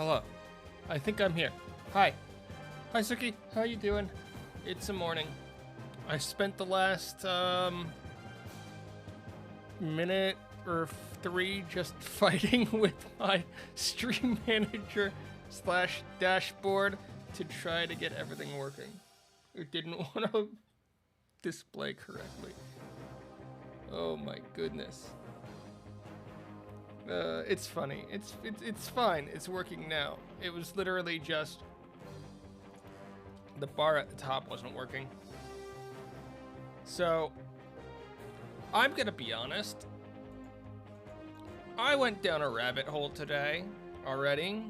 Hello. I think I'm here. Hi. Hi, Suki. How you doing? It's a morning. I spent the last, minute or three just fighting with my stream manager slash dashboard to try to get everything working. It didn't want to display correctly. Oh my goodness. It's funny. It's fine. It's working now. It was literally just the bar at the top wasn't working. So I'm gonna be honest. I went down a rabbit hole today already,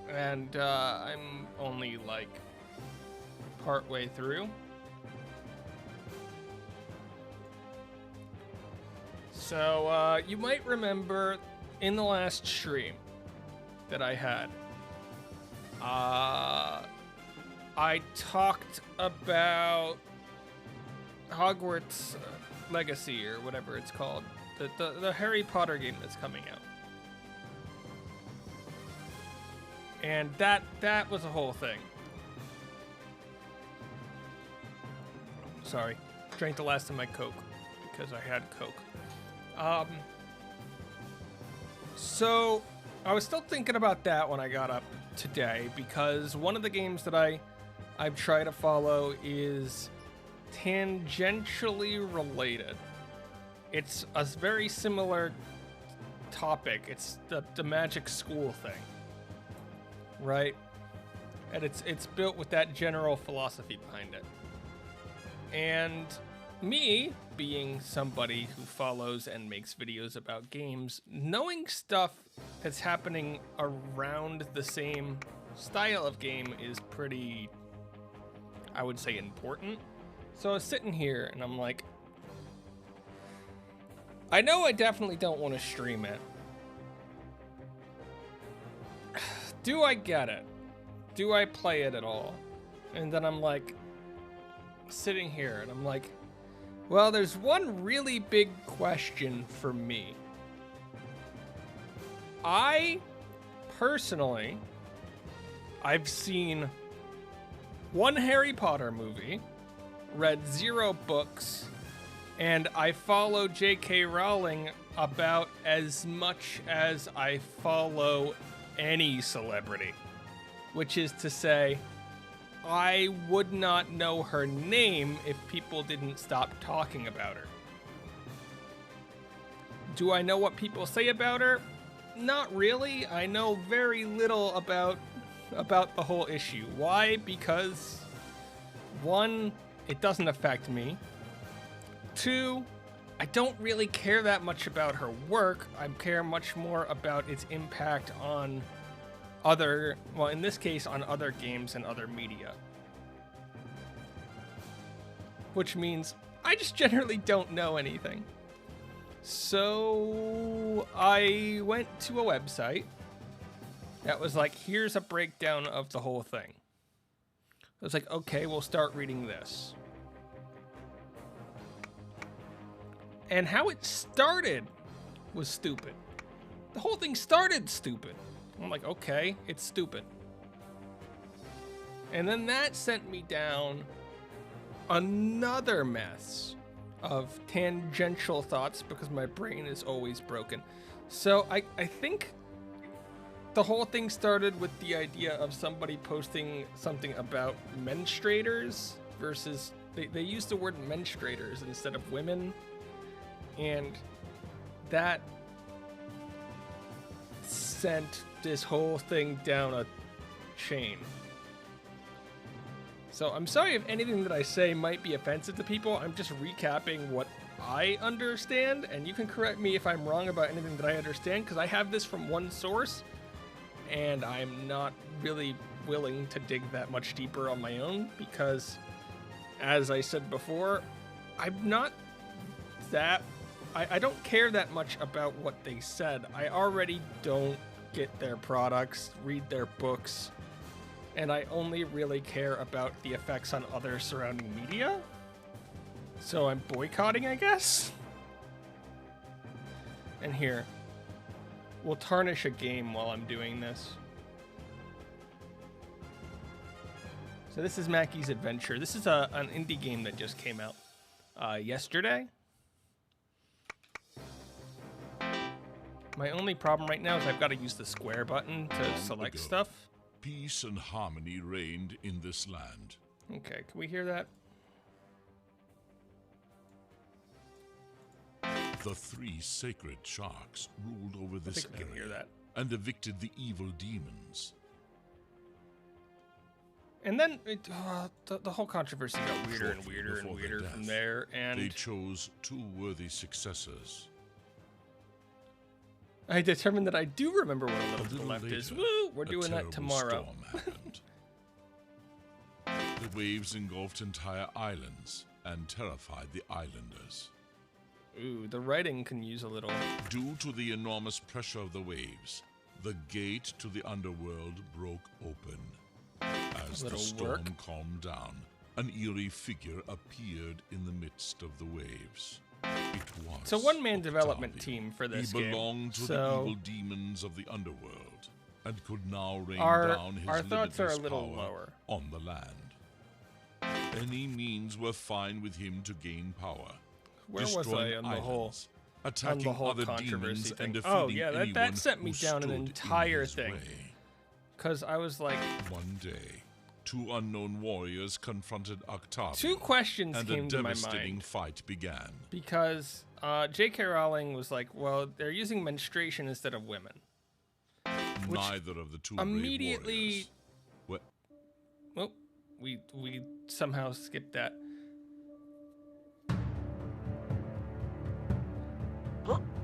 and I'm only like part way through. So you might remember in the last stream that I had, I talked about Hogwarts Legacy or whatever it's called, the Harry Potter game that's coming out, and that was a whole thing. Sorry, drank the last of my Coke because I had Coke. So I was still thinking about that when I got up today, because one of the games that I've tried to follow is tangentially related. It's a very similar topic. It's the magic school thing, right? And it's built with that general philosophy behind it. And me, being somebody who follows and makes videos about games, knowing stuff that's happening around the same style of game is pretty, I would say, important. So I was sitting here and I'm like, I know I definitely don't want to stream it. Do I get it? Do I play it at all? And then I'm like, sitting here and I'm like, well, there's one really big question for me. I personally, I've seen one Harry Potter movie, read 0 books, and I follow J.K. Rowling about as much as I follow any celebrity. Which is to say, I would not know her name if people didn't stop talking about her. Do I know what people say about her? Not really. I know very little about the whole issue. Why? Because 1, it doesn't affect me. 2, I don't really care that much about her work. I care much more about its impact on other, well, in this case, on other games and other media. Which means I just generally don't know anything. So I went to a website that was like, here's a breakdown of the whole thing. I was like, okay, we'll start reading this. And how it started was stupid. The whole thing started stupid. I'm like, okay, it's stupid. And then that sent me down another mess of tangential thoughts because my brain is always broken. So I think the whole thing started with the idea of somebody posting something about menstruators versus, they used the word menstruators instead of women. And that sent this whole thing down a chain. So I'm sorry if anything that I say might be offensive to people. I'm just recapping what I understand, and you can correct me if I'm wrong about anything that I understand, because I have this from one source, and I'm not really willing to dig that much deeper on my own, because, as I said before, I'm not that... I don't care that much about what they said. I already don't get their products, read their books, and I only really care about the effects on other surrounding media. So I'm boycotting, I guess? And here, we'll tarnish a game while I'm doing this. So this is Mackey's Adventure. This is an indie game that just came out yesterday. My only problem right now is I've got to use the square button to select stuff. Peace and harmony reigned in this land. Okay, can we hear that? The 3 sacred sharks ruled over this I can hear area that. and evicted the evil demons. And then the whole controversy got weirder and weirder and weirder from there. And they chose 2 worthy successors. I determined that I do remember what a little to the left is. Woo! We're doing that tomorrow. The waves engulfed entire islands and terrified the islanders. Ooh, the writing can use a little. Due to the enormous pressure of the waves, the gate to the underworld broke open. As the storm calmed down, an eerie figure appeared in the midst of the waves. It was it's a one-man development team for this game. He belonged to the evil demons of the underworld and could now rain down his our thoughts are a little power lower on the land. Any means were fine with him to gain power. Where was I on islands, attacking other demons thing? and defeating oh yeah, that sent me down an entire thing. Because I was like... One day, 2 unknown warriors confronted Octavio. 2 questions came to my mind. And a devastating fight began. Because J.K. Rowling was like, well, they're using menstruation instead of women. Neither of the 2 immediately... What? Well, we somehow skipped that.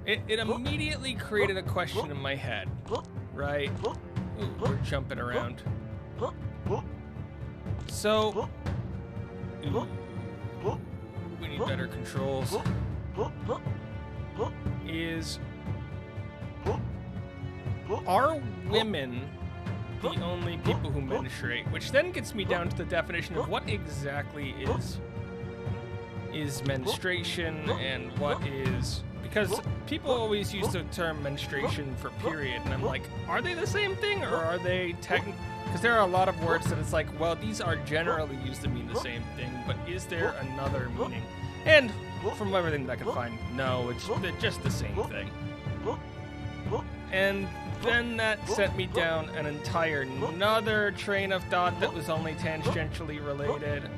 It immediately created a question in my head, right? Ooh, we're jumping around. So, we need better controls. Are women the only people who menstruate? Which then gets me down to the definition of what exactly is menstruation and what is... Because people always use the term menstruation for period, and I'm like, are they the same thing, or are they because there are a lot of words that it's like, well, these are generally used to mean the same thing, but is there another meaning? And from everything that I can find, no, they're just the same thing. And then that sent me down an entire another train of thought that was only tangentially related.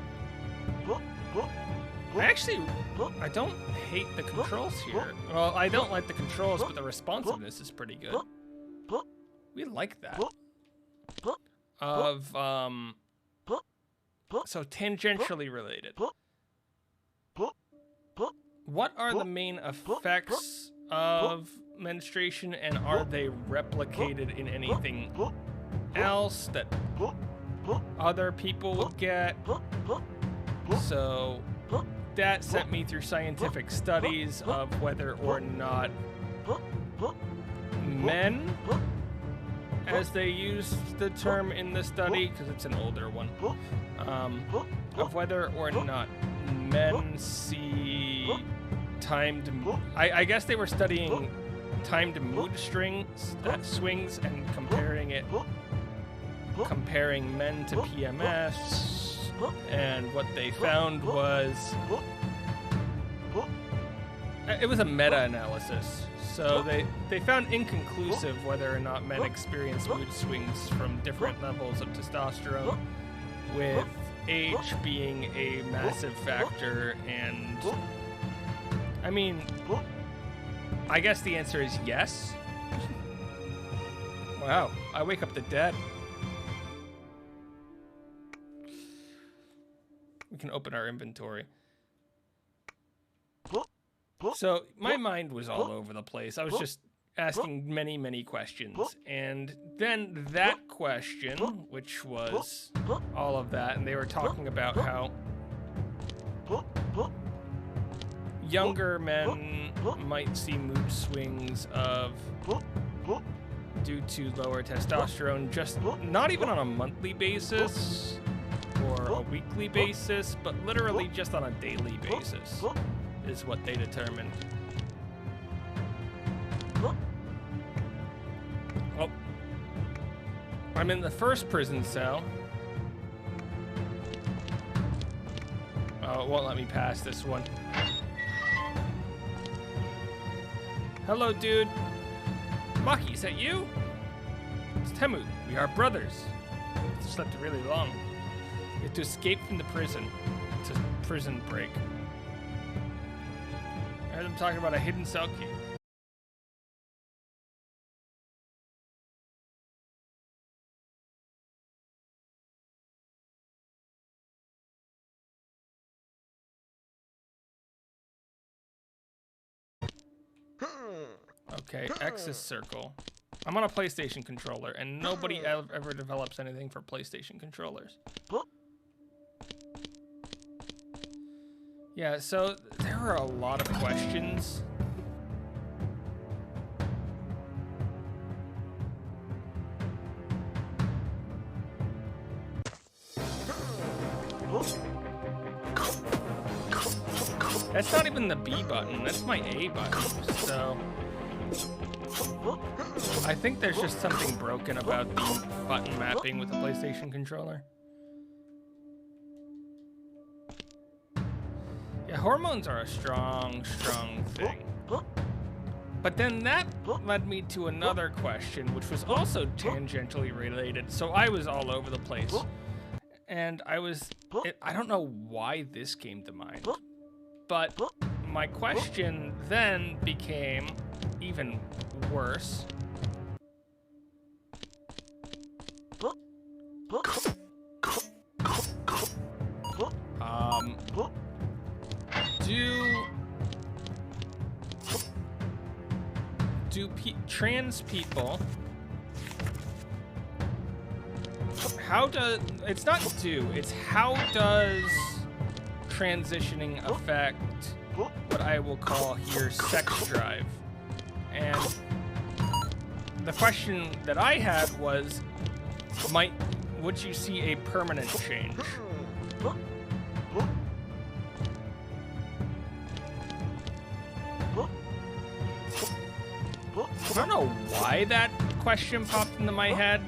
I don't hate the controls here. Well, I don't like the controls, but the responsiveness is pretty good. We like that. So tangentially related. What are the main effects of menstruation, and are they replicated in anything else that other people would get? So that sent me through scientific studies of whether or not men, as they use the term in the study, because it's an older one, of whether or not men see timed... I guess they were studying timed mood swings and comparing men to PMS. And what they found was... It was a meta-analysis. So they found inconclusive whether or not men experience mood swings from different levels of testosterone, with age being a massive factor. And I mean, I guess the answer is yes. Wow, I wake up the dead. We can open our inventory. So my mind was all over the place. I was just asking many, many questions. And then that question, which was all of that, and they were talking about how younger men might see mood swings due to lower testosterone, just not even on a monthly basis or a weekly basis, but literally just on a daily basis is what they determined. Oh, I'm in the first prison cell. so it won't let me pass this one. Hello, dude. Maki, is that you? It's Temu. We are brothers. We slept really long. We have to escape from the prison. It's a prison break. I heard them talking about a hidden cell key. Okay, X is circle. I'm on a PlayStation controller, and nobody ever develops anything for PlayStation controllers. Yeah, so there are a lot of questions. That's not even the B button, that's my A button, so... I think there's just something broken about the button mapping with the PlayStation controller. Yeah, hormones are a strong thing. But then that led me to another question, which was also tangentially related, so I was all over the place. And I don't know why this came to mind, but my question then became even worse. Trans people, it's not it's how does transitioning affect what I will call here sex drive? And the question that I had was, would you see a permanent change? I don't know why that question popped into my head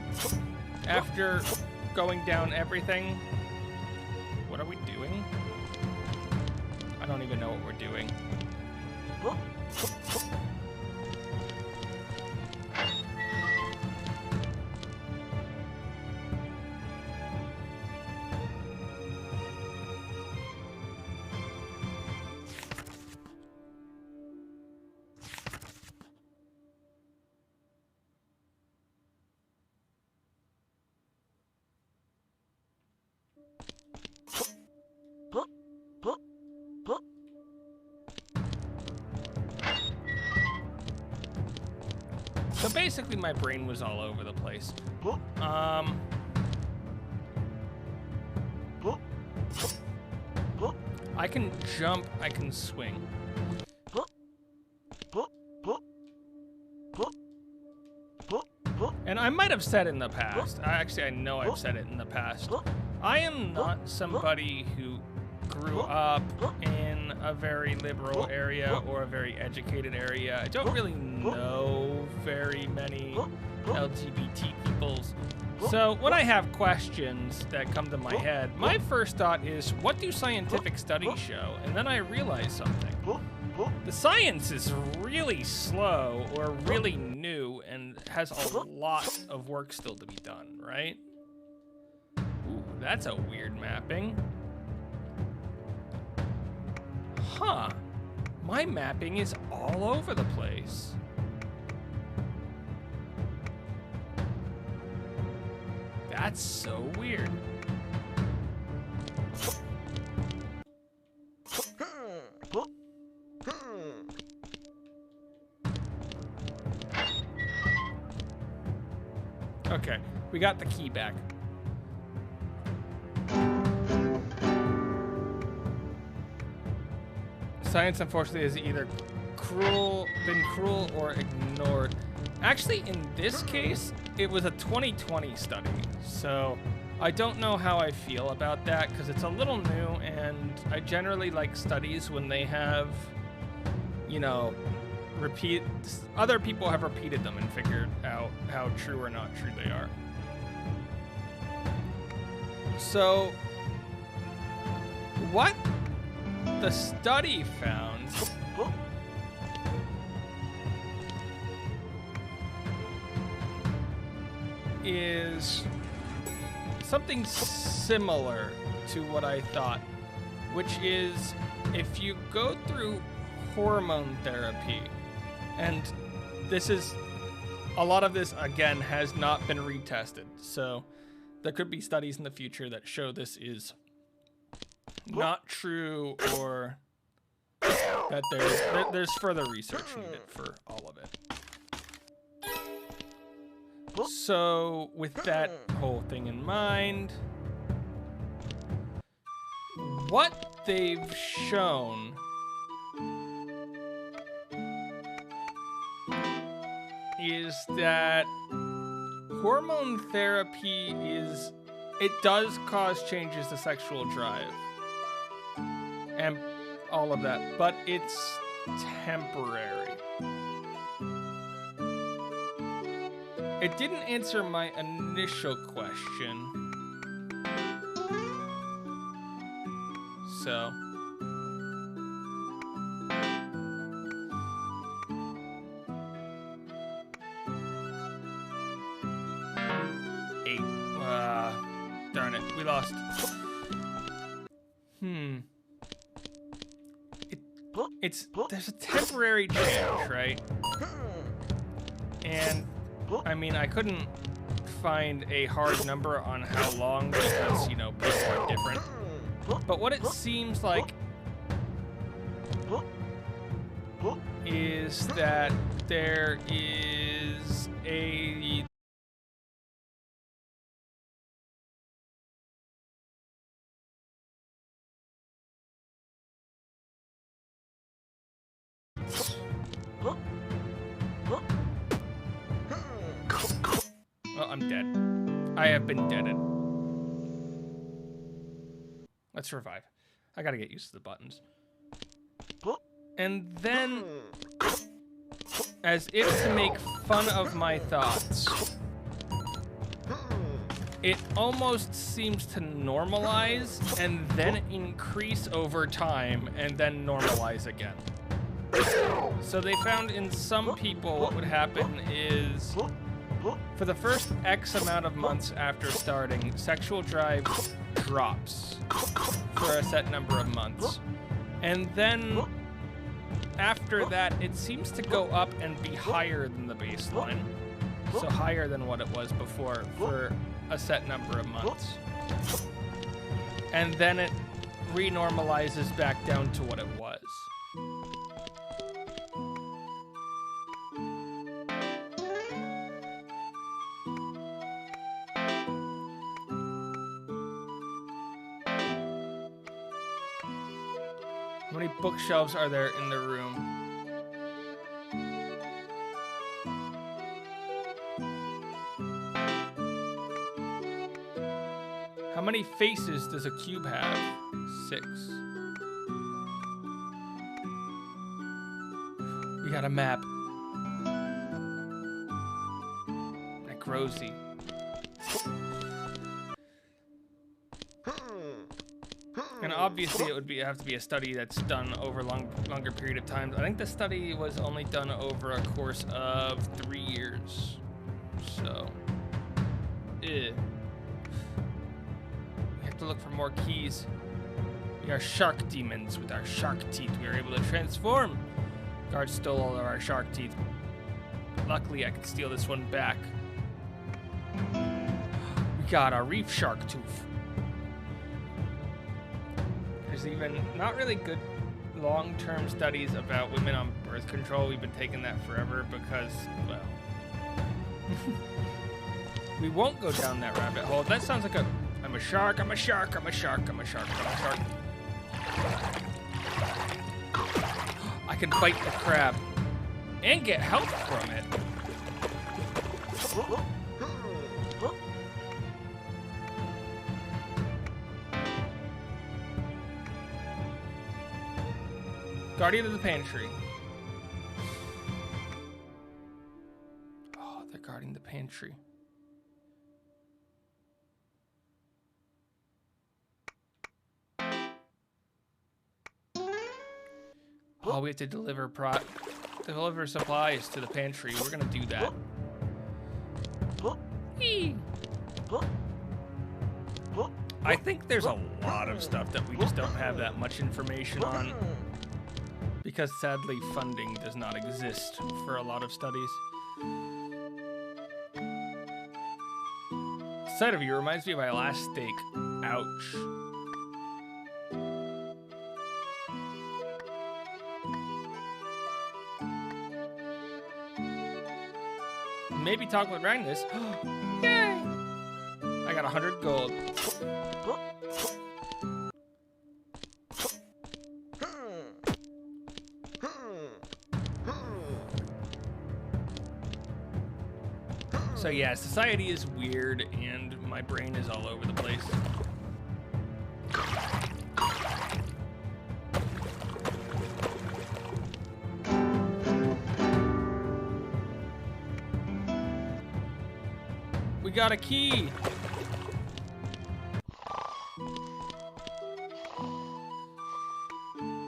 after going down everything. What are we doing? I don't even know what we're doing. So basically my brain was all over the place. I can jump, I can swing. And I might have said in the past, I know I've said it in the past, I am not somebody who grew up in a very liberal area or a very educated area. I don't really know very many LGBT peoples. So when I have questions that come to my head, my first thought is, what do scientific studies show? And then I realize something. The science is really slow or really new and has a lot of work still to be done, right? Ooh, that's a weird mapping. Huh. My mapping is all over the place. That's so weird. Okay, we got the key back. Science, unfortunately, has either been cruel or ignored. Actually, in this case, it was a 2020 study, so I don't know how I feel about that, because it's a little new, and I generally like studies when they have, you know, other people have repeated them and figured out how true or not true they are. So, what the study found is something similar to what I thought, which is if you go through hormone therapy, and this is, a lot of this, again, has not been retested, so there could be studies in the future that show this is not true, or that there's further research needed for all of it. So, with that whole thing in mind, what they've shown is that hormone therapy it does cause changes to sexual drive and all of that, but it's temporary. It didn't answer my initial question. So. Darn it, we lost. There's a temporary change, right? And I mean, I couldn't find a hard number on how long because, you know, people are different. But what it seems like is that there is a well, I'm dead. I have been deaded. Let's revive. I gotta get used to the buttons. And then, as if to make fun of my thoughts, it almost seems to normalize and then increase over time and then normalize again. So they found in some people what would happen is, for the first X amount of months after starting, sexual drive drops for a set number of months. And then after that, it seems to go up and be higher than the baseline. So higher than what it was before for a set number of months. And then it renormalizes back down to what it was. How many bookshelves are there in the room? How many faces does a cube have? 6. We got a map. Necrosi. And obviously it would have to be a study that's done over a longer period of time. I think the study was only done over a course of 3 years. So, we have to look for more keys. We are shark demons. With our shark teeth, we are able to transform. Guards stole all of our shark teeth. Luckily, I could steal this one back. We got our reef shark tooth. There's even not really good long-term studies about women on birth control. We've been taking that forever because, well, we won't go down that rabbit hole. That sounds like I'm a shark, I'm a shark, I'm a shark, I'm a shark, I'm a shark. I can bite the crab and get health from it. Guardian of the Pantry. Oh, they're guarding the pantry. Oh, we have to deliver supplies to the pantry. We're gonna do that. Whee! I think there's a lot of stuff that we just don't have that much information on, because sadly funding does not exist for a lot of studies. Sight of you reminds me of my last steak. Ouch. Maybe talk with Ragnus. Yay! I got 100 gold. So yeah, society is weird and my brain is all over the place. We got a key.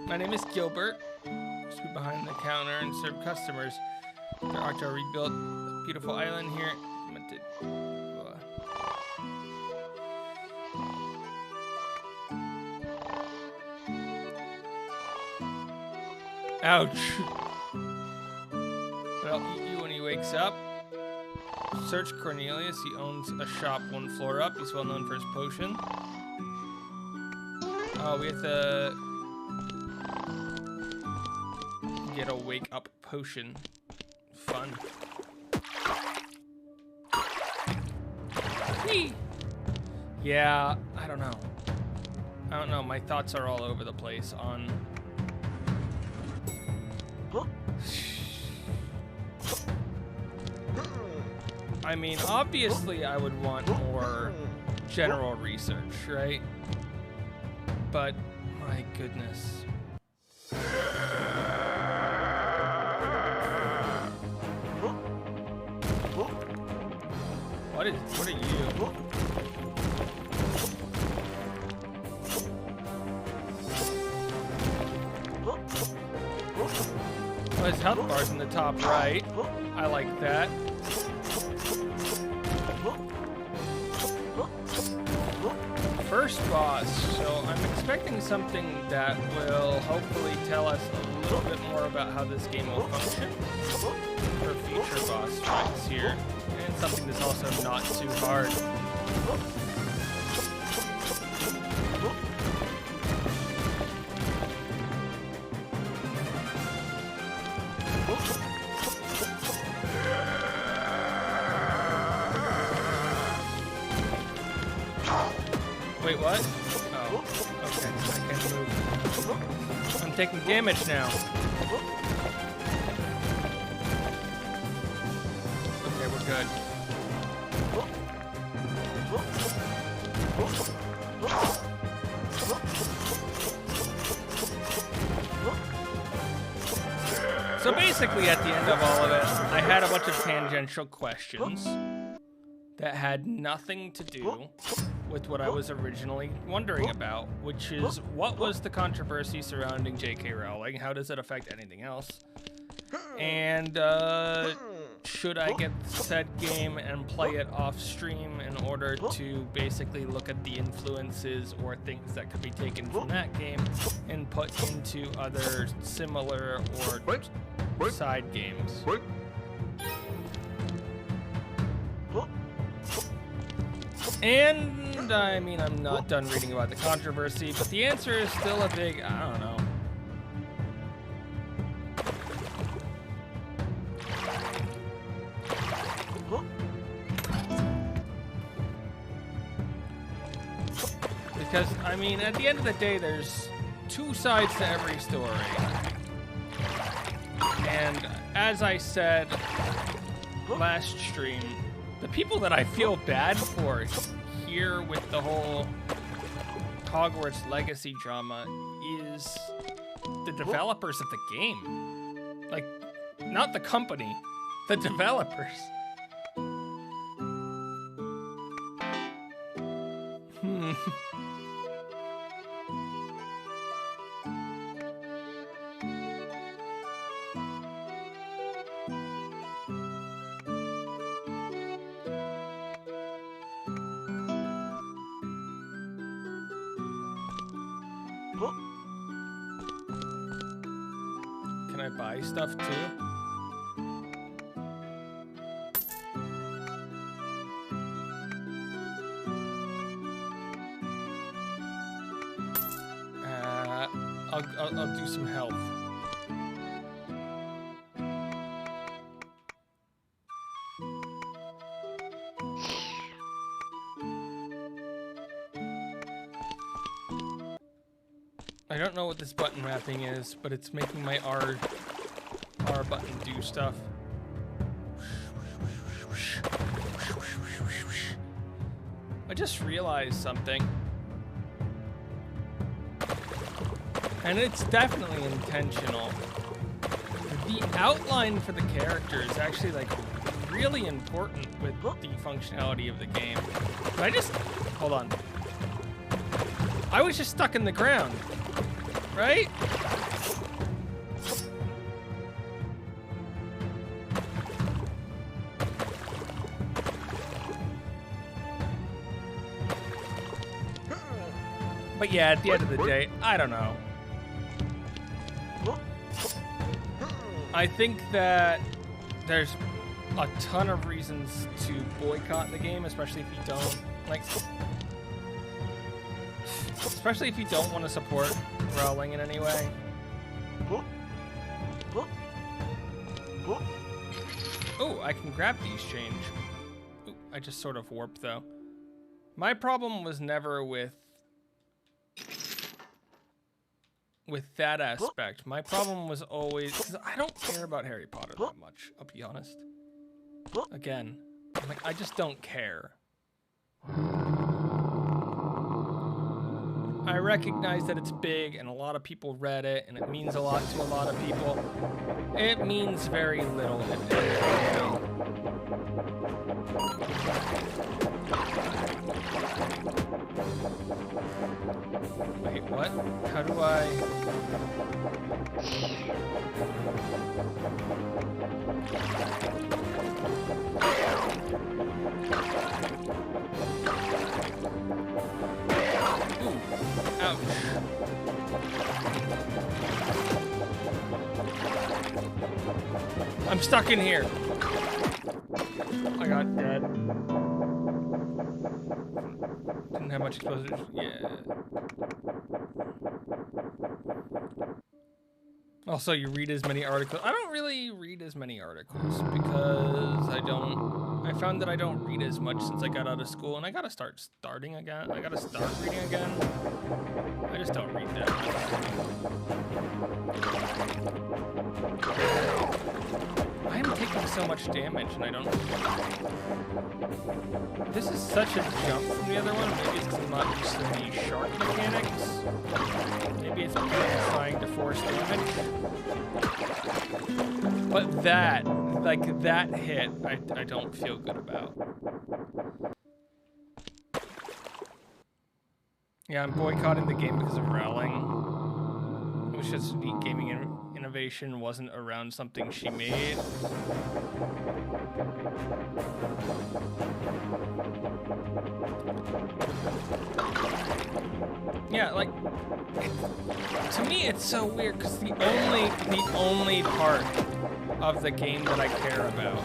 My name is Gilbert. I used to be behind the counter and serve customers. Their Octo rebuilt a beautiful island here. Ouch. But I'll eat you when he wakes up. Search Cornelius. He owns a shop one floor up. He's well known for his potion. Oh, we have to get a wake up potion. Fun. Whee! Yeah, I don't know. My thoughts are all over the place on... I mean, obviously I would want more general research, right? But, my goodness. What are you? Well, his health bar's in the top right. I like that. First boss, so I'm expecting something that will hopefully tell us a little bit more about how this game will function for future boss fights here, and something that's also not too hard. Wait, what? Oh, okay, I can't move. I'm taking damage now. Okay, we're good. So basically at the end of all of it, I had a bunch of tangential questions that had nothing to do with what I was originally wondering about, which is what was the controversy surrounding J.K. Rowling? How does it affect anything else? And should I get said game and play it off stream in order to basically look at the influences or things that could be taken from that game and put into other similar or side games? And, I mean, I'm not done reading about the controversy, but the answer is still a big, I don't know. Because, I mean, at the end of the day, there's two sides to every story. And, as I said last stream, the people that I feel bad for here with the whole Hogwarts Legacy drama is the developers of the game. Like, not the company, the developers. Can I buy stuff too? I'll do some health. I don't know what this button mapping is, but it's making my R button do stuff. I just realized something. And it's definitely intentional. The outline for the character is actually like really important with the functionality of the game. But I just, hold on. I was just stuck in the ground, right? But yeah, at the end of the day, I don't know. I think that there's a ton of reasons to boycott the game, especially if you don't like, especially if you don't want to support Rowling in any way. Oh, I can grab these change. Ooh, I just sort of warped though. My problem was never with that aspect. My problem was always, because I don't care about Harry Potter that much, I'll be honest. Again, like, I just don't care. I recognize that it's big and a lot of people read it and it means a lot to a lot of people. It means very little to me. Wait, what? How do I... Ooh, ouch. I'm stuck in here. I got dead. Didn't have much exposure. Yeah. Also, you read as many articles. I don't really read as many articles because I found that I don't read as much since I got out of school, and I gotta start again. I gotta start reading again. I just don't read that much. I am taking so much damage, and I don't... This is such a jump from the other one. Maybe it's not just the shark mechanics. Maybe it's because I'm trying to force damage. But that, like that hit, I don't feel good about. Yeah, I'm boycotting the game because of Rowling. It was just neat gaming innovation wasn't around something she made. Yeah, like, to me it's so weird because the only part of the game that I care about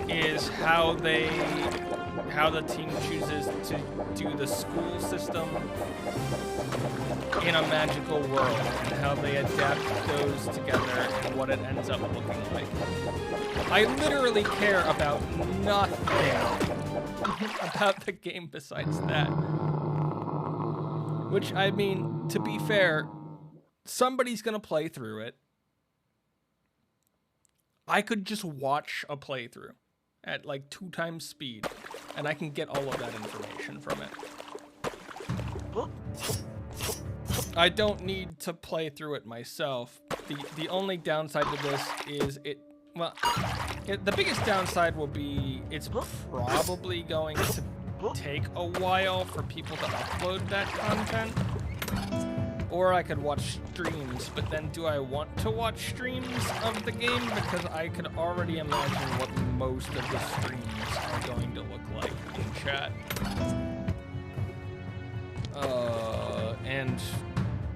is how the team chooses to do the school system in a magical world and how they adapt those together and what it ends up looking like. I literally care about nothing about the game besides that. Which, I mean, to be fair, somebody's gonna play through it. I could just watch a playthrough at like 2 times speed, and I can get all of that information from it. I don't need to play through it myself. The only downside to this is the biggest downside will be it's probably going to take a while for people to upload that content. Or I could watch streams, but then do I want to watch streams of the game? Because I could already imagine what most of the streams are going to look like in chat. And,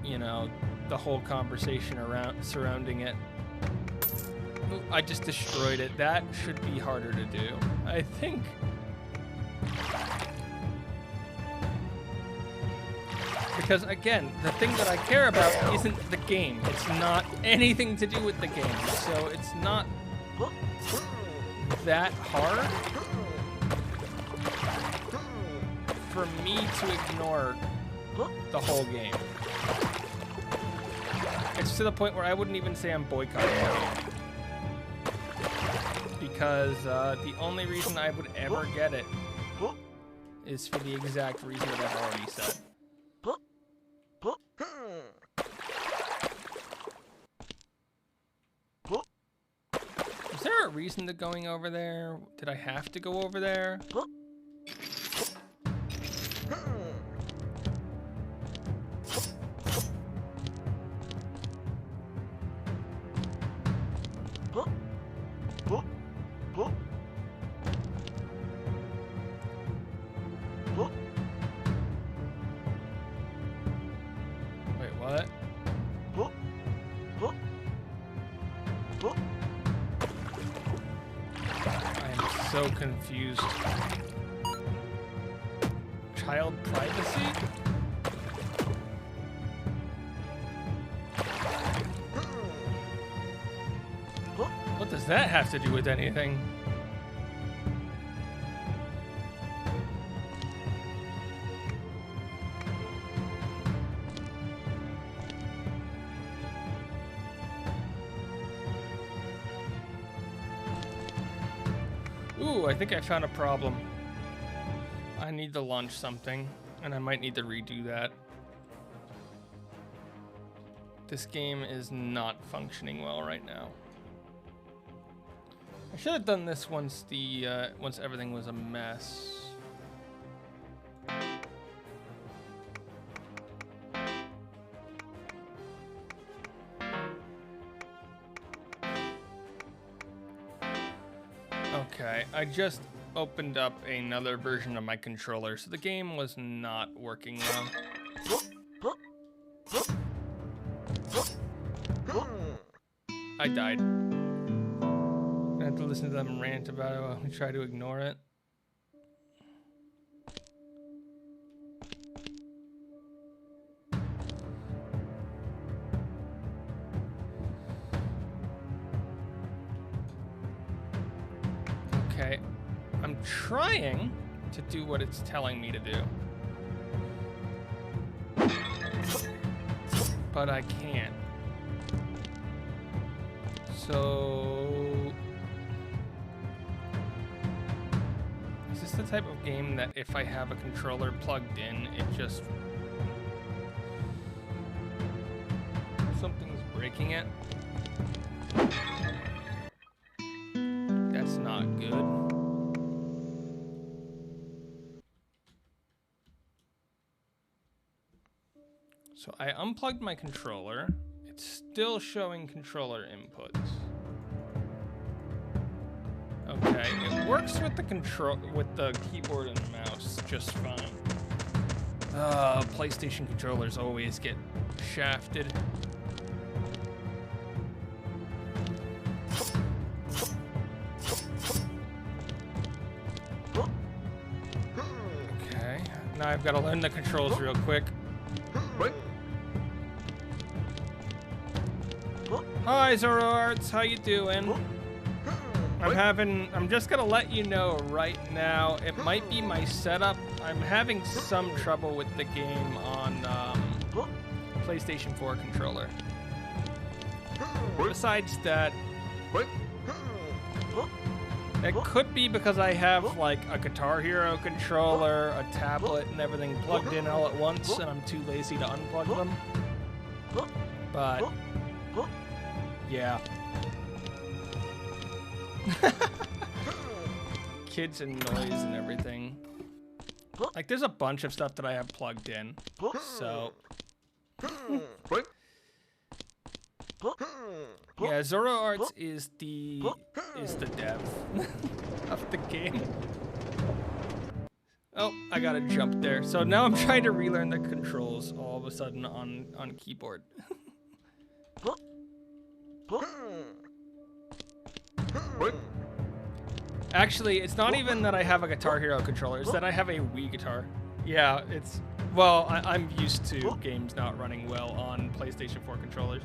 you know, the whole conversation surrounding it. Ooh, I just destroyed it. That should be harder to do, I think. Because, again, the thing that I care about isn't the game. It's not anything to do with the game. So it's not that hard for me to ignore the whole game. It's to the point where I wouldn't even say I'm boycotting the game. Because the only reason I would ever get it is for the exact reason that I've already said. Is there a reason to going over there? Did I have to go over there? Wait, what? I am so confused. Child privacy? What does that have to do with anything? Ooh, I think I found a problem. I need to launch something, and I might need to redo that. This game is not functioning well right now. I should have done this once once everything was a mess. Okay, I just opened up another version of my controller, so the game was not working well. I died. I have to listen to them rant about it while we try to ignore it. Okay, I'm trying to do what it's telling me to do. But I can't. So... is this the type of game that if I have a controller plugged in, it just... something's breaking it? That's not good. So I unplugged my controller. It's still showing controller inputs. Okay, it works with the keyboard and mouse just fine. PlayStation controllers always get shafted. Okay, now I've got to learn the controls real quick. Hi Zoroarts, how you doing? I'm just gonna let you know right now, it might be my setup. I'm having some trouble with the game on PlayStation 4 controller. Besides that, it could be because I have like a Guitar Hero controller, a tablet, and everything plugged in all at once, and I'm too lazy to unplug them. But yeah. Kids and noise and everything. Like, there's a bunch of stuff that I have plugged in. So. Yeah, Zoroarts is the dev of the game. Oh, I gotta jump there. So now I'm trying to relearn the controls all of a sudden on keyboard. Actually, it's not even that I have a Guitar Hero controller, it's that I have a Wii guitar. Yeah, it's... Well, I'm used to games not running well on PlayStation 4 controllers.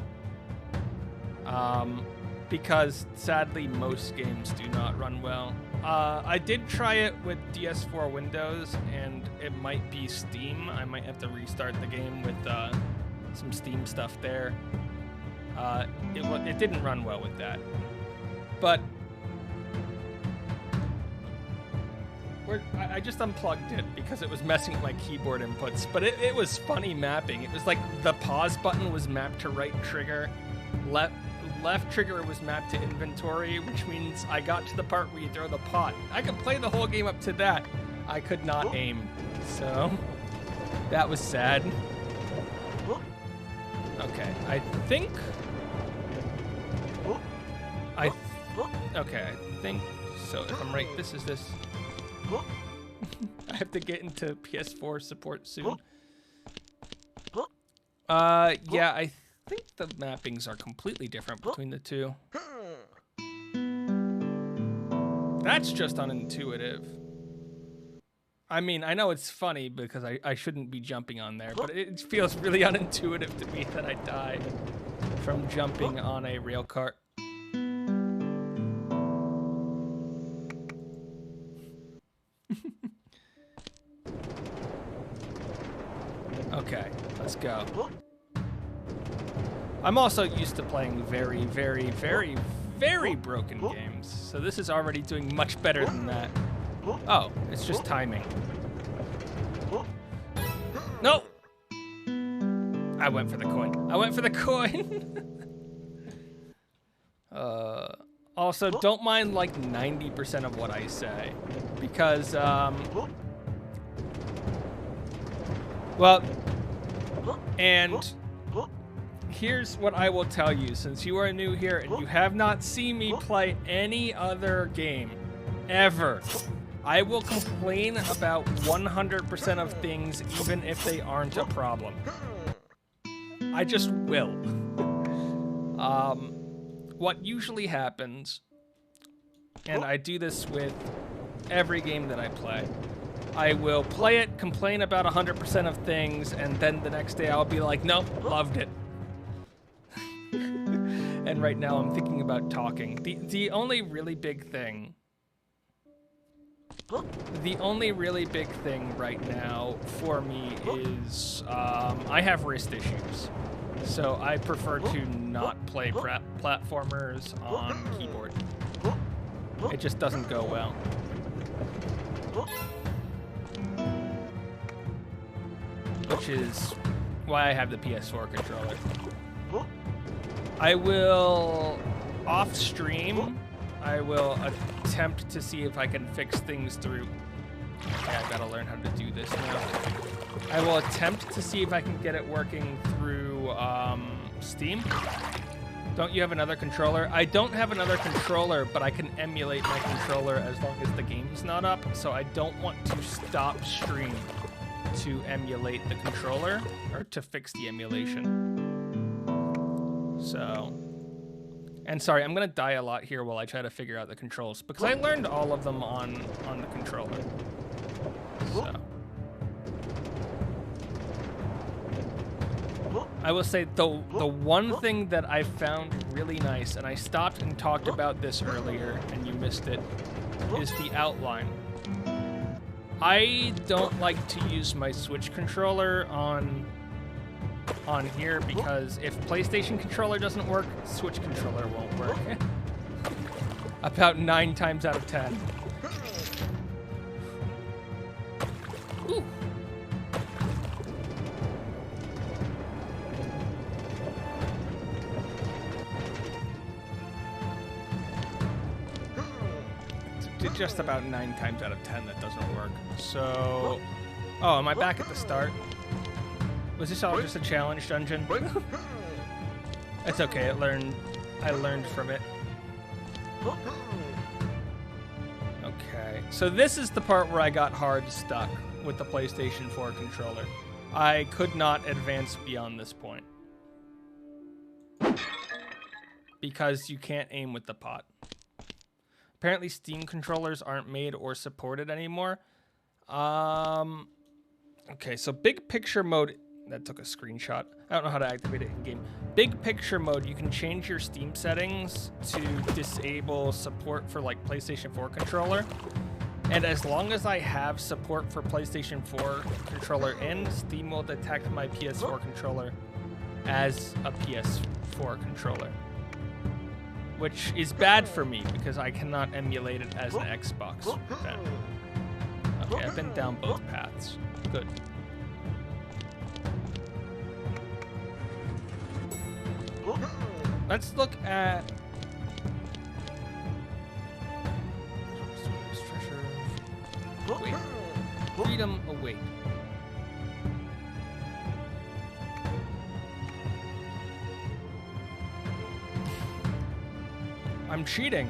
Because, sadly, most games do not run well. I did try it with DS4 Windows, and it might be Steam. I might have to restart the game with some Steam stuff there. It didn't run well with that. But... I just unplugged it because it was messing with my keyboard inputs, but it was funny mapping. It was like the pause button was mapped to right trigger, left trigger was mapped to inventory, which means I got to the part where you throw the pot. I could play the whole game up to that. I could not aim, so that was sad. Okay, I think so. If I'm right, this is this. I have to get into PS4 support soon. Yeah, I think the mappings are completely different between the two. That's just unintuitive. I mean, I know it's funny because I shouldn't be jumping on there, but it feels really unintuitive to me that I die from jumping on a rail cart. Okay, let's go. I'm also used to playing very, very, very, very broken games, so this is already doing much better than that. Oh, it's just timing. No! I went for the coin. I went for the coin! Also, don't mind like 90% of what I say, because, well, and here's what I will tell you, since you are new here and you have not seen me play any other game, ever, I will complain about 100% of things, even if they aren't a problem. I just will. What usually happens, and I do this with every game that I play, I will play it, complain about 100% of things, and then the next day I'll be like, nope, loved it. And right now I'm thinking about talking. The only really big thing right now for me is I have wrist issues. So I prefer to not play platformers on keyboard. It just doesn't go well. Which is why I have the PS4 controller. I will, off stream, I will attempt to see if I can fix things through... Okay, I gotta learn how to do this now. I will attempt to see if I can get it working through Steam. Don't you have another controller? I don't have another controller, but I can emulate my controller as long as the game's not up, so I don't want to stop stream to emulate the controller, or to fix the emulation. So, and sorry, I'm gonna die a lot here while I try to figure out the controls, because I learned all of them on the controller. So, I will say the one thing that I found really nice, and I stopped and talked about this earlier, and you missed it, is the outline. I don't like to use my Switch controller on here because if PlayStation controller doesn't work, Switch controller won't work. About 9 times out of 10. Ooh. Just about 9 times out of 10 that doesn't work. So, oh, am I back at the start? Was this all just a challenge dungeon? It's okay. I learned from it. Okay. Okay, so this is the part where I got hard stuck with the PlayStation 4 controller. I could not advance beyond this point. Because you can't aim with the pot. Apparently Steam controllers aren't made or supported anymore. Okay, so big picture mode, that took a screenshot. I don't know how to activate it in game. Big picture mode, you can change your Steam settings to disable support for like PlayStation 4 controller. And as long as I have support for PlayStation 4 controller in, Steam will detect my PS4 controller as a PS4 controller. Which is bad for me because I cannot emulate it as an Xbox then. Okay, I've been down both paths. Good. Let's look at... Wait. Freedom await. I'm cheating.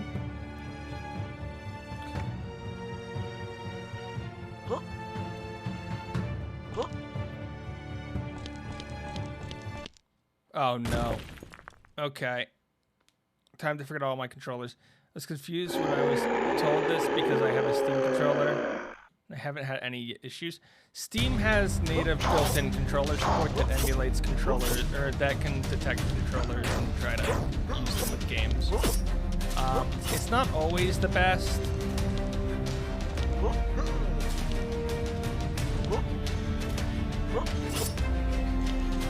Oh no. Okay. Time to forget all my controllers. I was confused when I was told this because I have a Steam controller. I haven't had any issues. Steam has native built-in controller support that emulates controllers, or that can detect controllers and try to use them with games. It's not always the best.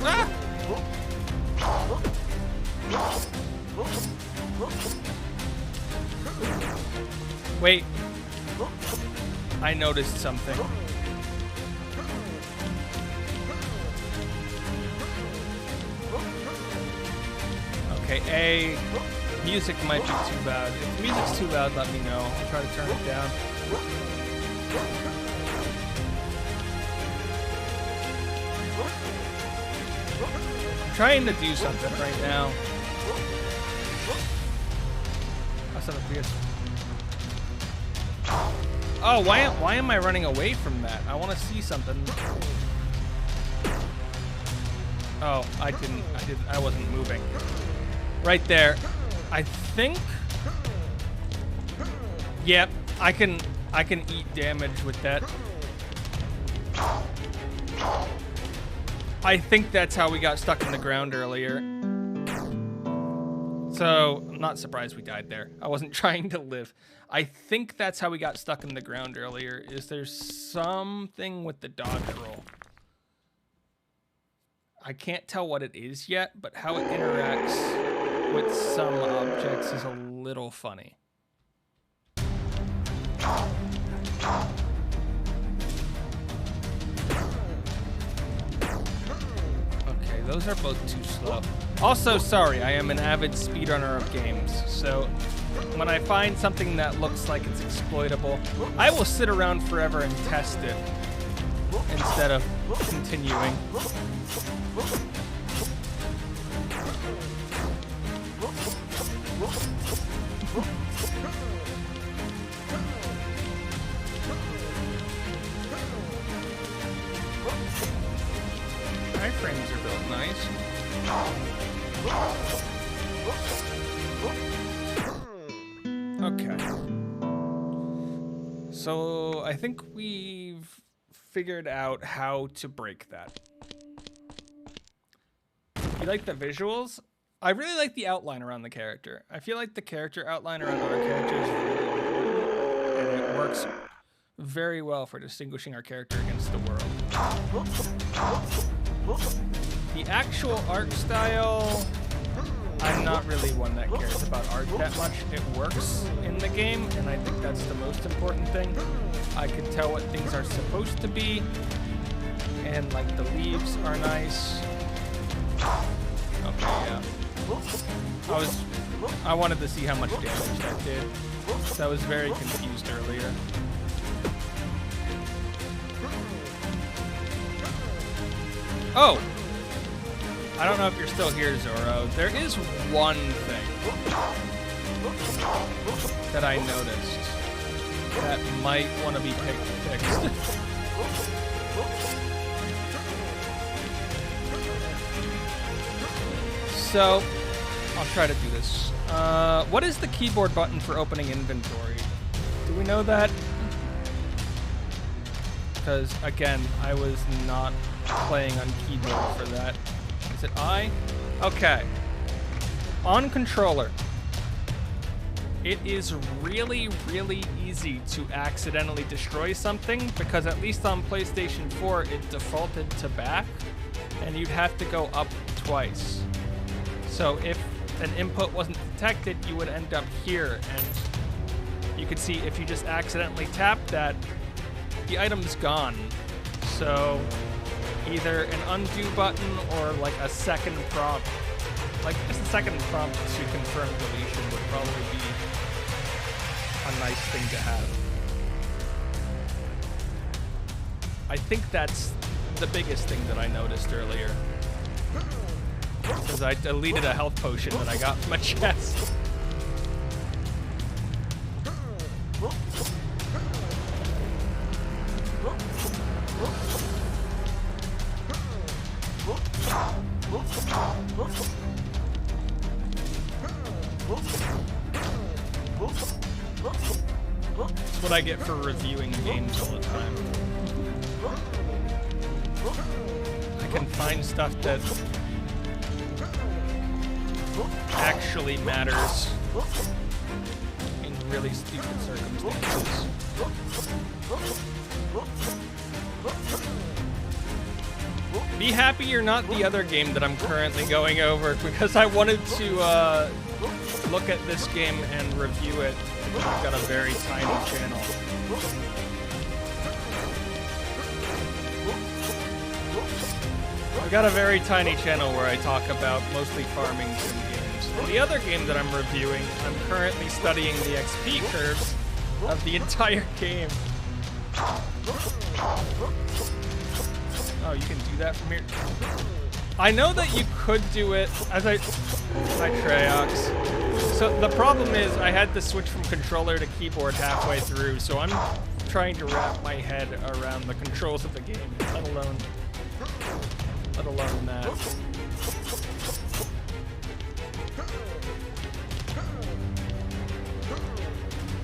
Ah! Wait. I noticed something. Okay, music might be too loud. If music's too loud, let me know. I'll try to turn it down. I'm trying to do something right now. That's not a PS. Oh, why am I running away from that? I want to see something. Oh, I wasn't moving. Right there. I think. Yep, I can eat damage with that. I think that's how we got stuck in the ground earlier. So, I'm not surprised we died there. I wasn't trying to live. I think that's how we got stuck in the ground earlier. Is there something with the dodge roll? I can't tell what it is yet, but how it interacts with some objects is a little funny. Okay, those are both too slow. Also, sorry, I am an avid speedrunner of games, so when I find something that looks like it's exploitable, I will sit around forever and test it instead of continuing. Iframes are built nice. Okay. So I think we've figured out how to break that. You like the visuals? I really like the outline around the character. I feel like the character outline around our character is really important, and it works very well for distinguishing our character against the world. The actual art style, I'm not really one that cares about art that much. It works in the game, and I think that's the most important thing. I can tell what things are supposed to be, and like the leaves are nice. Okay, yeah. I wanted to see how much damage that did. So I was very confused earlier. Oh! I don't know if you're still here, Zoro. There is one thing that I noticed. that might want to be fixed. So, I'll try to do this. What is the keyboard button for opening inventory? Do we know that? Because, again, I was not playing on keyboard for that. Is it I? Okay. On controller, it is really, really easy to accidentally destroy something because at least on PlayStation 4, it defaulted to back, and you'd have to go up twice. So if an input wasn't detected, you would end up here, and you could see if you just accidentally tap that, the item's gone. So either an undo button or like a second prompt, like just a second prompt to confirm deletion would probably be a nice thing to have. I think that's the biggest thing that I noticed earlier. Because I deleted a health potion that I got from my chest. That's what I get for reviewing games all the time. I can find stuff that actually matters in really stupid circumstances. Be happy you're not the other game that I'm currently going over, because I wanted to look at this game and review it. I've got a very tiny channel. I've got a very tiny channel where I talk about mostly farming sim games. And the other game that I'm reviewing, I'm currently studying the XP curves of the entire game. Oh, you can do that from here? I know that you could do it as Hi, Treox. So the problem is I had to switch from controller to keyboard halfway through, so I'm trying to wrap my head around the controls of the game, let alone that.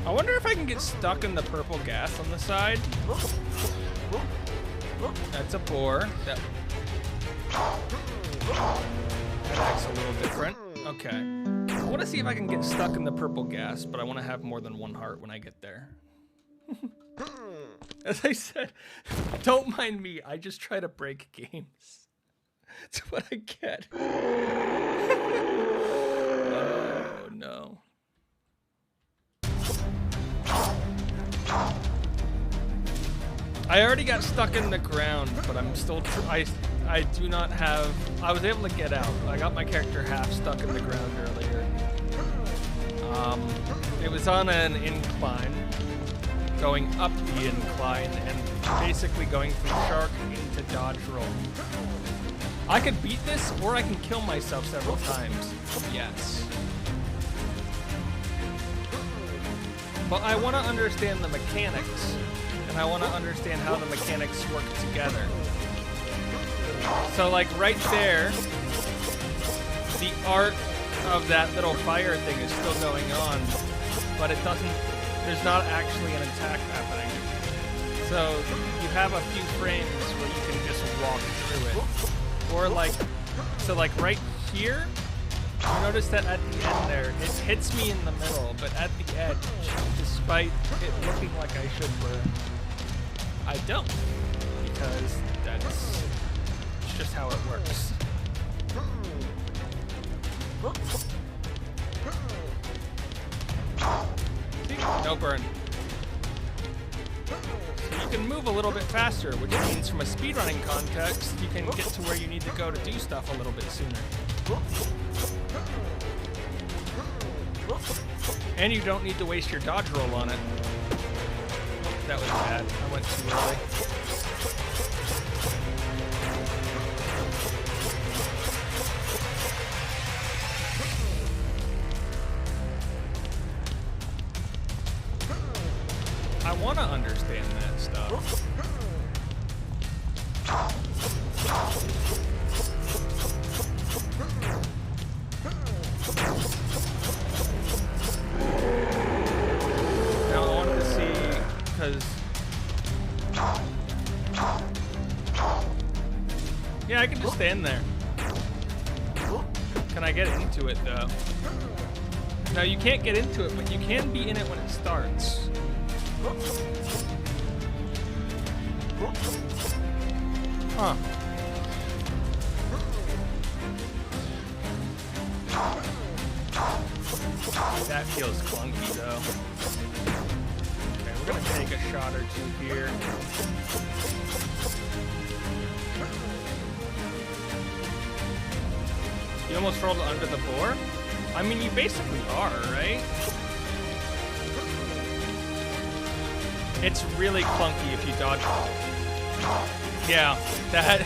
I wonder if I can get stuck in the purple gas on the side. That's a boar. That acts a little different. Okay. I want to see if I can get stuck in the purple gas, but I want to have more than one heart when I get there. As I said, don't mind me. I just try to break games. That's what I get. Oh, no. I already got stuck in the ground, but I'm still... I do not have... I was able to get out. I got my character half stuck in the ground earlier. It was on an incline, going up the incline, and basically going from shark into dodge roll. I could beat this, or I can kill myself several times. Yes. But I want to understand the mechanics, and I want to understand how the mechanics work together. So, like, right there, the art of that little fire thing is still going on, but it doesn't, there's not actually an attack happening. So, you have a few frames where you can just walk through it. Or, like, so, like, right here, you notice that at the end there, it hits me in the middle, but at the edge, despite it looking like I should burn, I don't, because that's just how it works. See? No burn. So you can move a little bit faster, which means from a speedrunning context, you can get to where you need to go to do stuff a little bit sooner. And you don't need to waste your dodge roll on it. That was bad. I went too early. I want to understand that stuff. Now I wanted to see, because... Yeah, I can just stand there. Can I get into it, though? No, you can't get into it, but you can be in it when it starts. Huh. That feels clunky, though. Okay, we're gonna take a shot or two here. You almost rolled under the boar? I mean, you basically are, right? It's really clunky if you dodge. Yeah, that...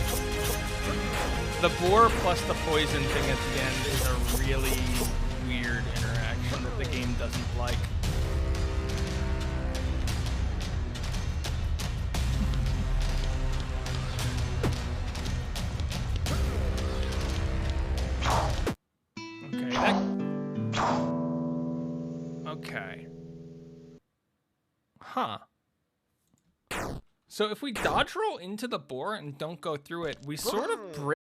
The boar plus the poison thing at the end is a really weird interaction that the game doesn't like. Okay. Huh. So if we dodge roll into the boar and don't go through it, we sort of break.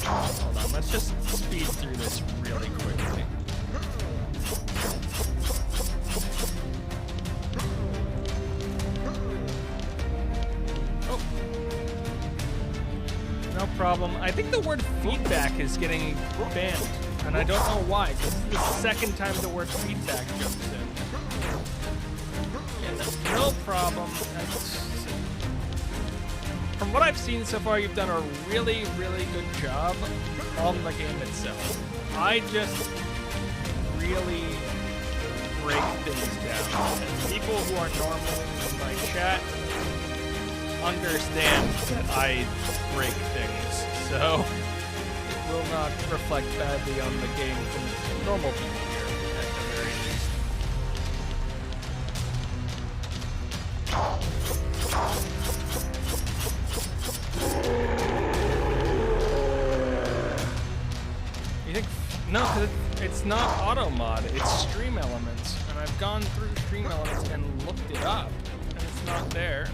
Hold on, let's just speed through this really quickly. Oh. No problem. I think the word feedback is getting banned, and I don't know why, because this is the second time the word feedback jumps in. Yeah, no problem. From what I've seen so far, you've done a really, really good job on the game itself. I just really break things down. And people who are normally in my chat understand that I break things. So it will not reflect badly on the game from normal people here, at the very least. You think? No, because it's not auto mod, it's Stream Elements. And I've gone through Stream Elements and looked it up, and it's not there.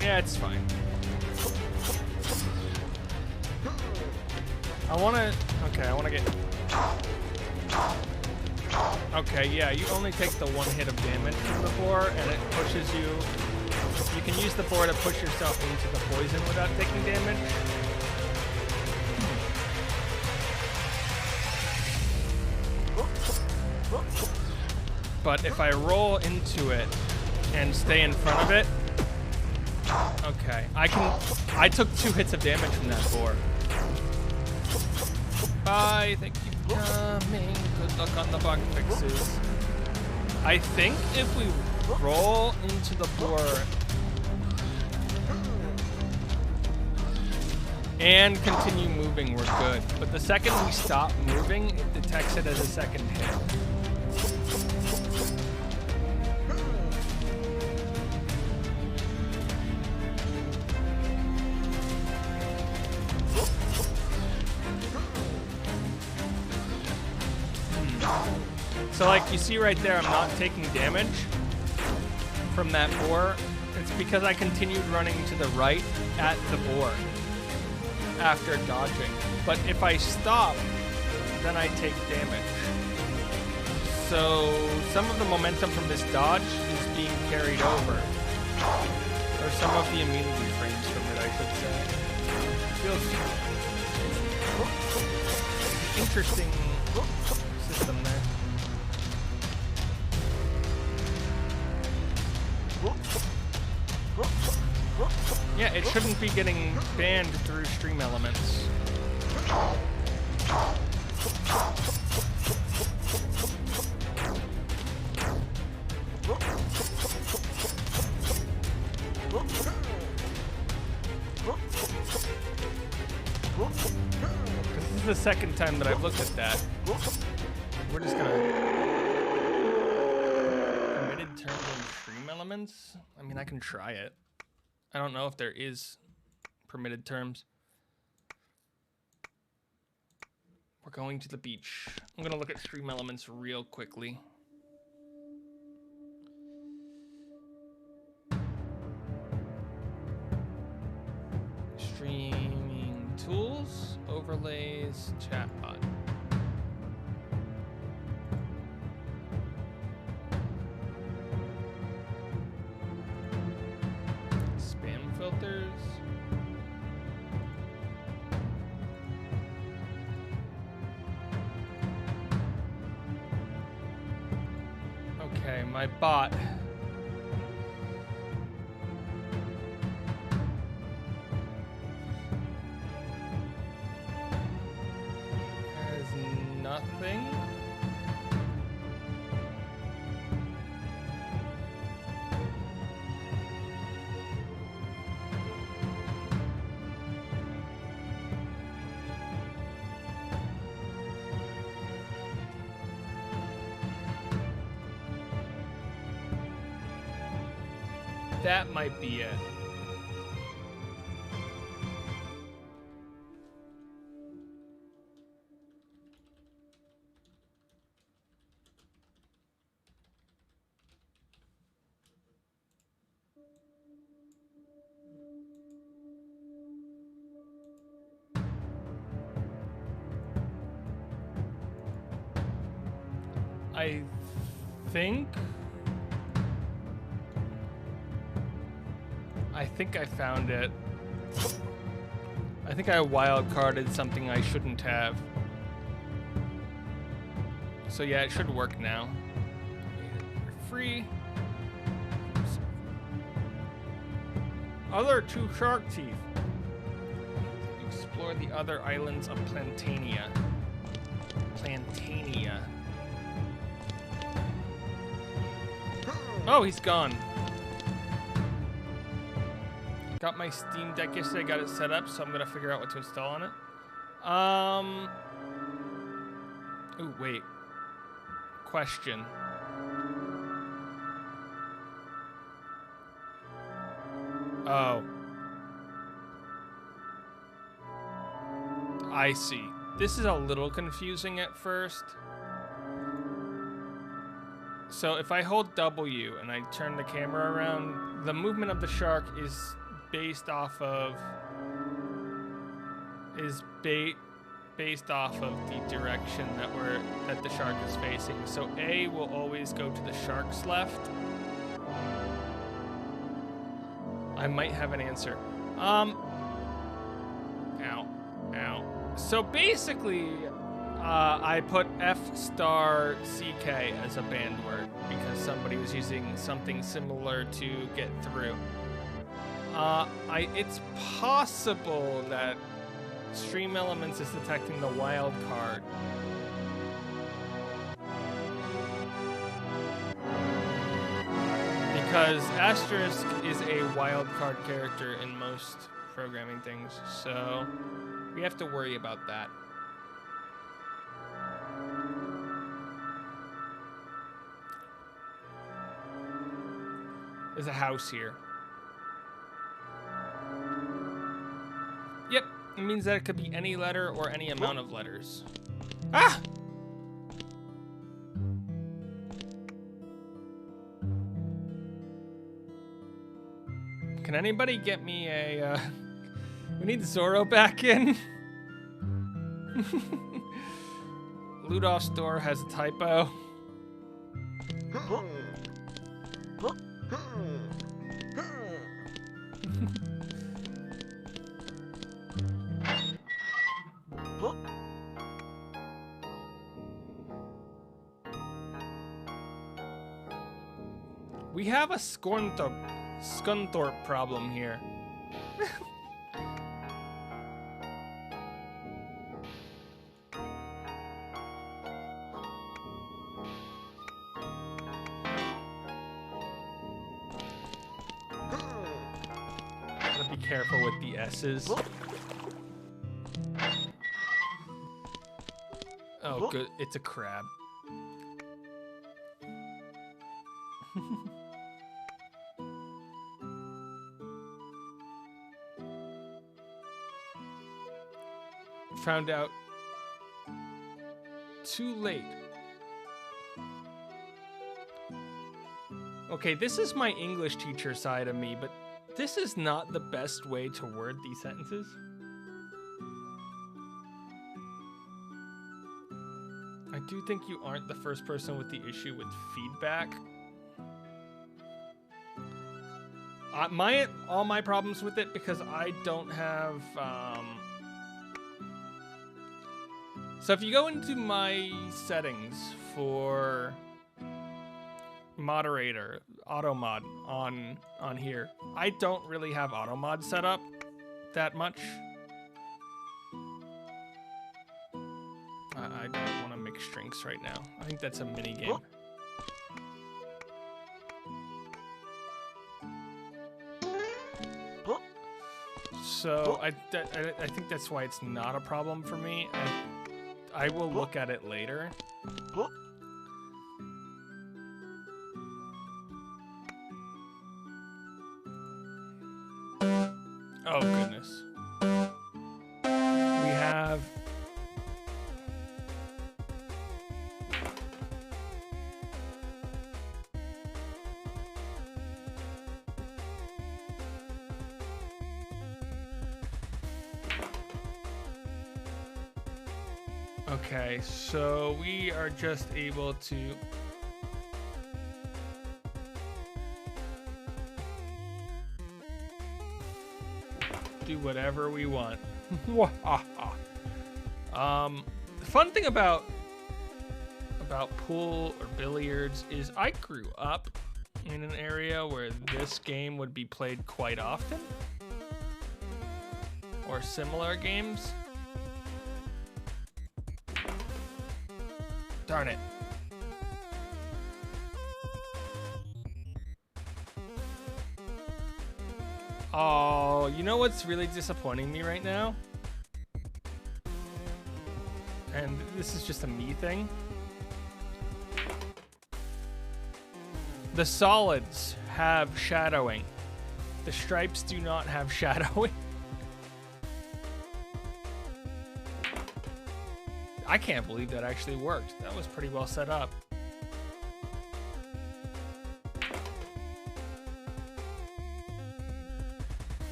Yeah, it's fine. I wanna get... Okay, yeah, you only take the one hit of damage from the boar, and it pushes you... You can use the boar to push yourself into the poison without taking damage. But if I roll into it and stay in front of it... Okay, I took 2 hits of damage from that boar. Bye, thank you for coming. Good luck on the bug fixes. I think if we roll into the boar and continue moving, we're good. But the second we stop moving, it detects it as a second hit. So like you see right there, I'm not taking damage from that boar. It's because I continued running to the right at the boar after dodging. But if I stop, then I take damage. So some of the momentum from this dodge is being carried over. Or some of the immunity frames from it, I should say. Feels interesting system there. Yeah, it shouldn't be getting banned through Stream Elements. the second time that I've looked at that. We're just gonna... Permitted terms and stream elements? I mean, I can try it. I don't know if there is permitted terms. We're going to the beach. I'm gonna look at stream elements real quickly. Streaming tools, overlays, chatbot. Spam filters. Okay, my bot. Nothing. That might be it. I think I found it. I think I wildcarded something I shouldn't have. So yeah, it should work now. Free. Other 2 shark teeth. Explore the other islands of Plantania. Plantania. Oh, he's gone. Got my Steam Deck yesterday, got it set up, so I'm gonna figure out what to install on it. Ooh, wait. Question. Oh. I see. This is a little confusing at first. So if I hold W and I turn the camera around, the movement of the shark is based off of the direction that the shark is facing. So A will always go to the shark's left. I might have an answer. Ow. So basically, I put F*CK as a banned word because somebody was using something similar to get through. It's possible that Stream Elements is detecting the wild card. Because Asterisk is a wild card character in most programming things, so we have to worry about that. There's a house here. Yep, it means that it could be any letter or any amount of letters. Ah! Can anybody get me a, we need Zoro back in. Ludolf's door has a typo. We have a Scunthorpe problem here. Gotta be careful with the S's. good. It's a crab. Found out too late. Okay, this is my English teacher side of me, but this is not the best way to word these sentences. I do think you aren't the first person with the issue with feedback. All my problems with it because I don't have. So if you go into my settings for moderator, auto mod on here, I don't really have auto mod set up that much. I don't want to mix drinks right now. I think that's a mini game. So I think that's why it's not a problem for me. I will look at it later. Oh goodness. We have okay, so we are just able to do whatever we want. The fun thing about pool or billiards is I grew up in an area where this game would be played quite often, or similar games. Darn it. Oh, you know what's really disappointing me right now? And this is just a me thing. The solids have shadowing. The stripes do not have shadowing. I can't believe that actually worked. That was pretty well set up.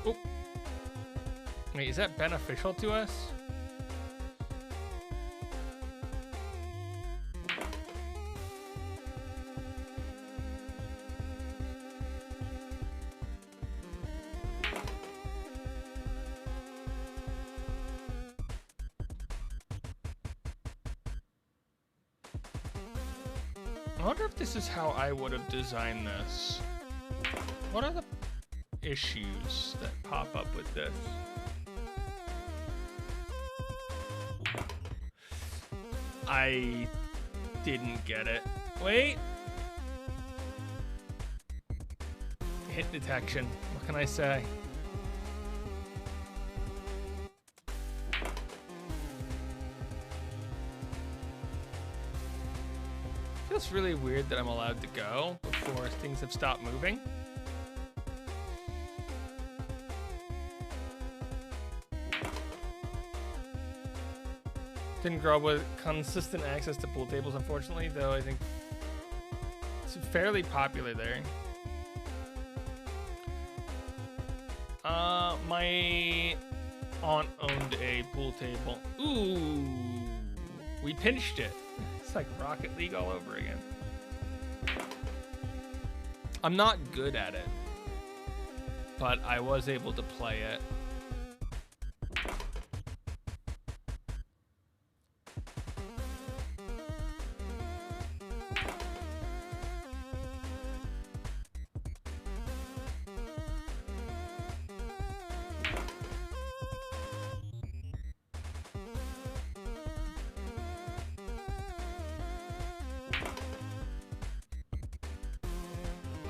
Oh. Wait, is that beneficial to us? I wonder if this is how I would have designed this. What are the issues that pop up with this? I didn't get it. Wait. Hit detection. What can I say? Feels really weird that I'm allowed to go before things have stopped moving. Didn't grow up with consistent access to pool tables, unfortunately, though I think it's fairly popular there. My aunt owned a pool table. Ooh, we pinched it. It's like Rocket League all over again. I'm not good at it, but I was able to play it.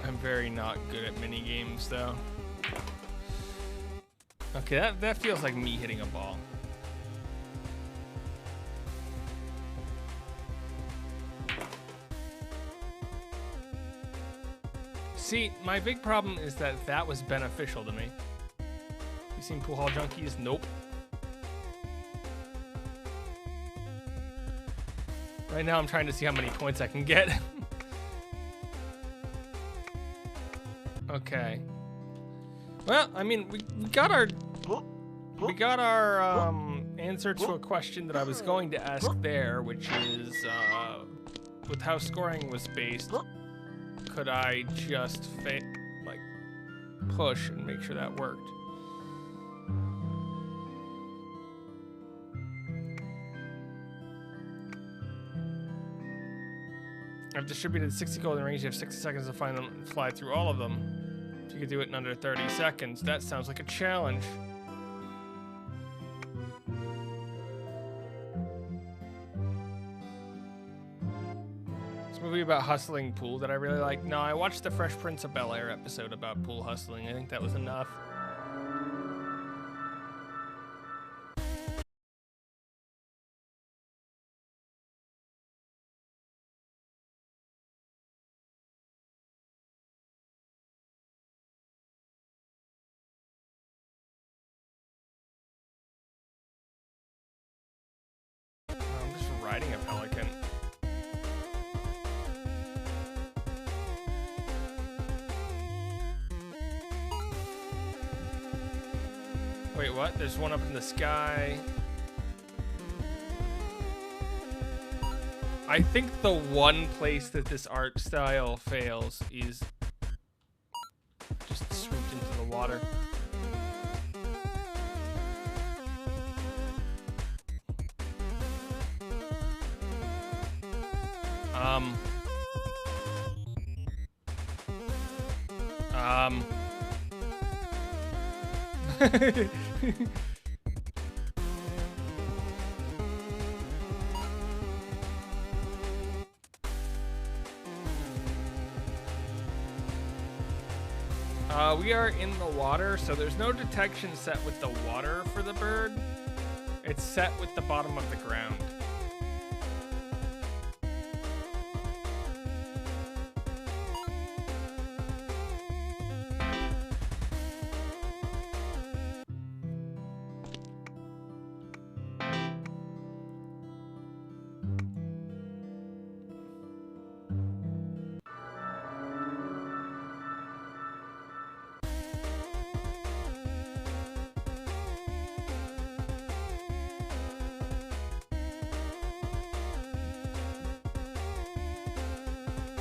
I'm very not good at mini games, though. Okay, that feels like me hitting a ball. See, my big problem is that was beneficial to me. You seen Pool Hall Junkies? Nope. Right now I'm trying to see how many points I can get. Okay. Well, I mean, we got our answer to a question that I was going to ask there, which is with how scoring was based, could I just like push and make sure that worked? I've distributed 60 golden rings. You have 60 seconds to find them and fly through all of them. If you could do it in under 30 seconds, that sounds like a challenge. It's a movie about hustling pool that I really like. No, I watched the Fresh Prince of Bel-Air episode about pool hustling. I think that was enough. I'm just riding a pelican. Wait, what? There's one up in the sky. I think the one place that this art style fails is just swooped into the water. We are in the water, so there's no detection set with the water for the bird. It's set with the bottom of the ground.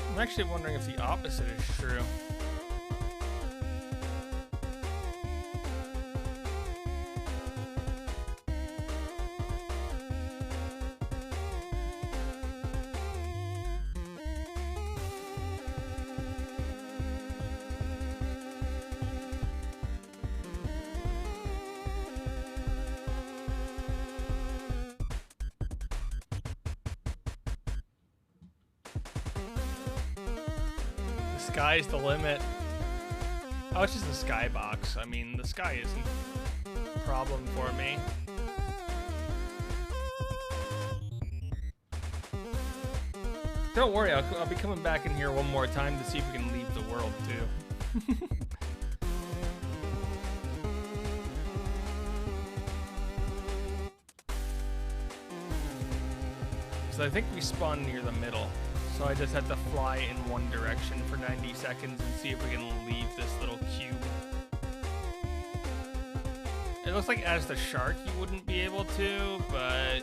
I'm actually wondering if the opposite is true. Sky's the limit. Oh, it's just a skybox. I mean, the sky isn't a problem for me. Don't worry, I'll be coming back in here one more time to see if we can leave the world too. So I think we spawn near the middle. So I just have to fly in one direction for 90 seconds and see if we can leave this little cube. It looks like as the shark you wouldn't be able to, but...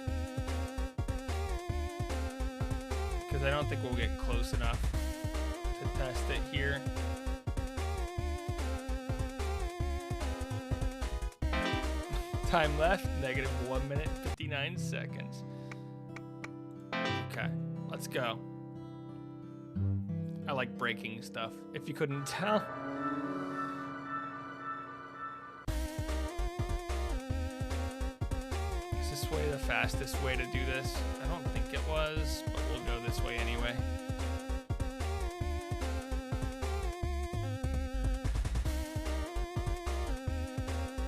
because I don't think we'll get close enough to test it here. Time left, -1 minute, 59 seconds. Okay, let's go. I like breaking stuff, if you couldn't tell. Is this way the fastest way to do this? I don't think it was, but we'll go this way anyway.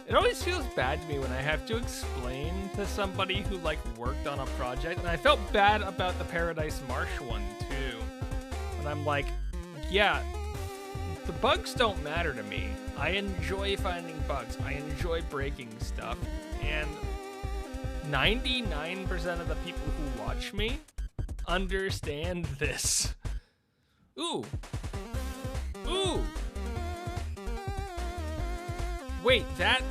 It always feels bad to me when I have to explain to somebody who like worked on a project, and I felt bad about the Paradise Marsh one too. And I'm like, yeah, the bugs don't matter to me. I enjoy finding bugs. I enjoy breaking stuff, and 99% of the people who watch me understand this. Ooh. Ooh. Wait, that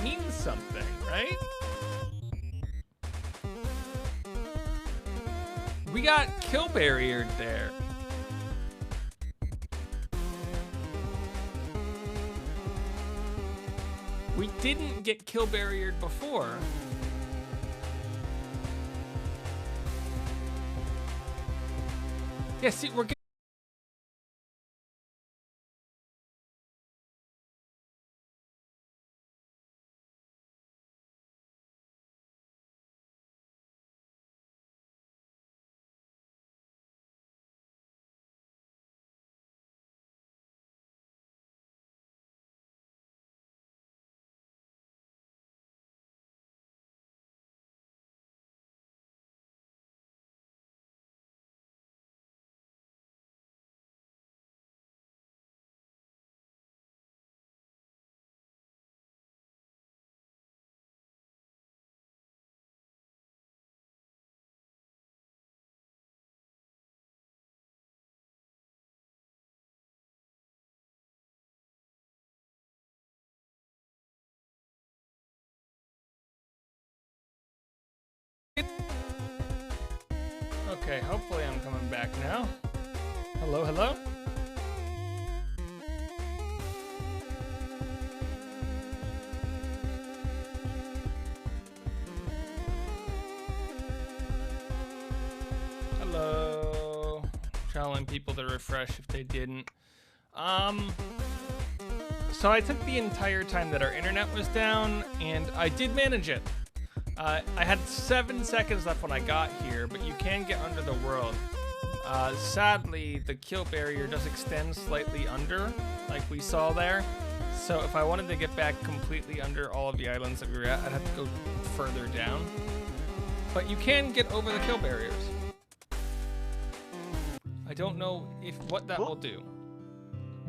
means something, right? We got kill barriered there. We didn't get kill barriered before. Yeah, see, we're getting... Okay, hopefully I'm coming back now. Hello, hello? Hello. Telling people to refresh if they didn't. So I took the entire time that our internet was down, and I did manage it. I had 7 seconds left when I got here, but you can get under the world. Sadly, the kill barrier does extend slightly under, like we saw there. So if I wanted to get back completely under all of the islands that we were at, I'd have to go further down. But you can get over the kill barriers. I don't know what that will do.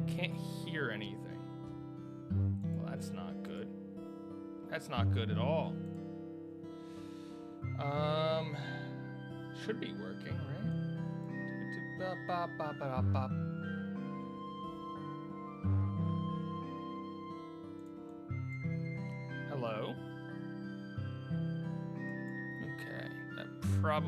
Can't hear anything. Well, that's not good. That's not good at all. Should be working, right? Hello?